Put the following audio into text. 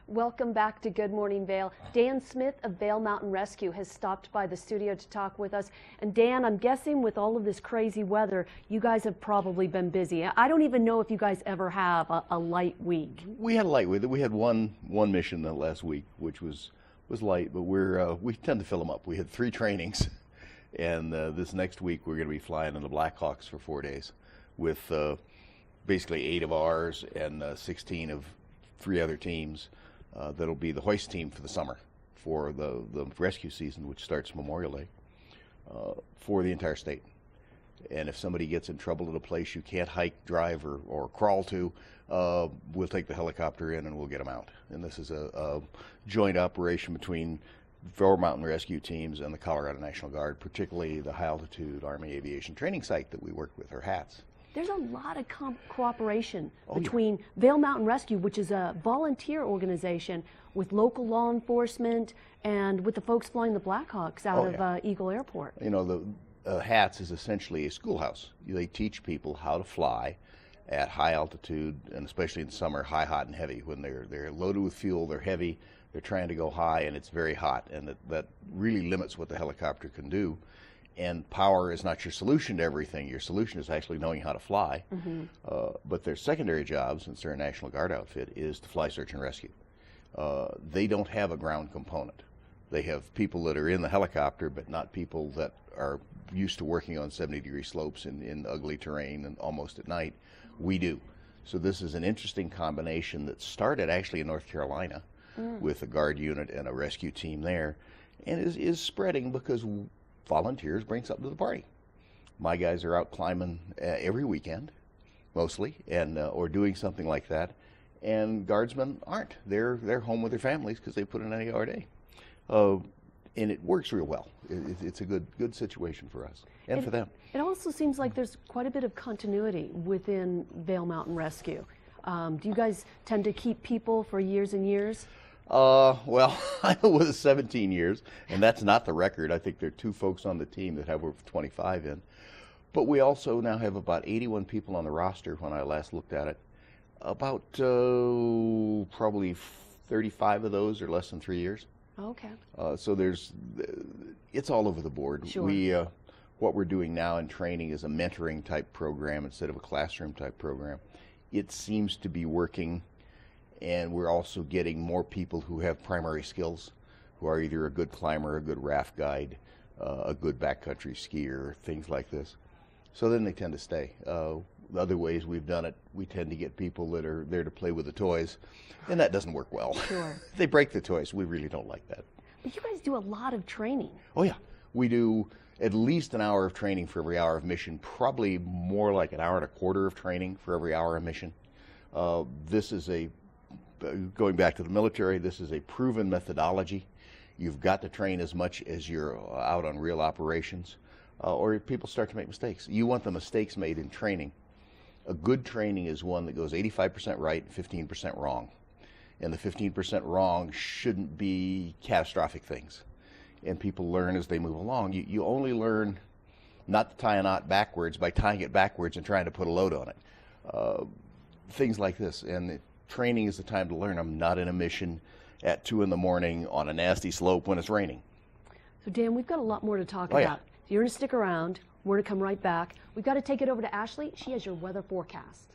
Welcome back to Good Morning Vail. Dan Smith of Vail Mountain Rescue has stopped by the studio to talk with us. And Dan, I'm guessing with all of this crazy weather, you guys have probably been busy. I don't even know if you guys ever have a light week. We had a light week. We had one mission the last week, which was light, but we tend to fill them up. We had 3 trainings, and this next week we're going to be flying in the Blackhawks for 4 days with basically 8 of ours and 16 of 3 other teams. That'll be the hoist team for the summer, for the rescue season, which starts Memorial Day, for the entire state. And if somebody gets in trouble at a place you can't hike, drive, or crawl to, we'll take the helicopter in and we'll get them out. And this is a joint operation between Vail Mountain Rescue teams and the Colorado National Guard, particularly the High Altitude Army Aviation Training Site that we work with, or HATS. There's a lot of cooperation between Vail Mountain Rescue, which is a volunteer organization, with local law enforcement and with the folks flying the Blackhawks out of Eagle Airport. You know, the HATS is essentially a schoolhouse. They teach people how to fly at high altitude, and especially in summer, high, hot, and heavy. When they're loaded with fuel, they're heavy, they're trying to go high, and it's very hot, and that really limits what the helicopter can do. And power is not your solution to everything. Your solution is actually knowing how to fly. But their secondary job, since they're a National Guard outfit, is to fly search and rescue. They don't have a ground component. They have people that are in the helicopter, but not people that are used to working on 70-degree slopes in ugly terrain and almost at night. We do. So this is an interesting combination that started actually in North Carolina with a Guard unit and a rescue team there, and is spreading because volunteers bring something to the party. My guys are out climbing every weekend, mostly, and or doing something like that. And guardsmen aren't. They're home with their families because they put in an 8-hour day, and it works real well. It's a good situation for us and for them. It also seems like there's quite a bit of continuity within Vail Mountain Rescue. Do you guys tend to keep people for years and years? Well, I was 17 years, and that's not the record. I think there are 2 folks on the team that have over 25 in. But we also now have about 81 people on the roster when I last looked at it. About probably 35 of those are less than 3 years. Okay. So it's all over the board. Sure. What we're doing now in training is a mentoring type program instead of a classroom type program. It seems to be working. And we're also getting more people who have primary skills, who are either a good climber, a good raft guide, a good backcountry skier, things like this. So then they tend to stay. The other ways we've done it, we tend to get people that are there to play with the toys, and that doesn't work well. Sure. They break the toys. We really don't like that. But you guys do a lot of training. Oh, yeah. We do at least an hour of training for every hour of mission, probably more like an hour and a quarter of training for every hour of mission. This is going back to the military, this is a proven methodology. You've got to train as much as you're out on real operations, or people start to make mistakes. You want the mistakes made in training. A good training is one that goes 85% right and 15% wrong. And the 15% wrong shouldn't be catastrophic things. And people learn as they move along. You only learn not to tie a knot backwards by tying it backwards and trying to put a load on it. Things like this. And training is the time to learn. I'm not in a mission at 2 in the morning on a nasty slope when it's raining. So Dan, we've got a lot more to talk about. Yeah. You're going to stick around. We're going to come right back. We've got to take it over to Ashley. She has your weather forecast.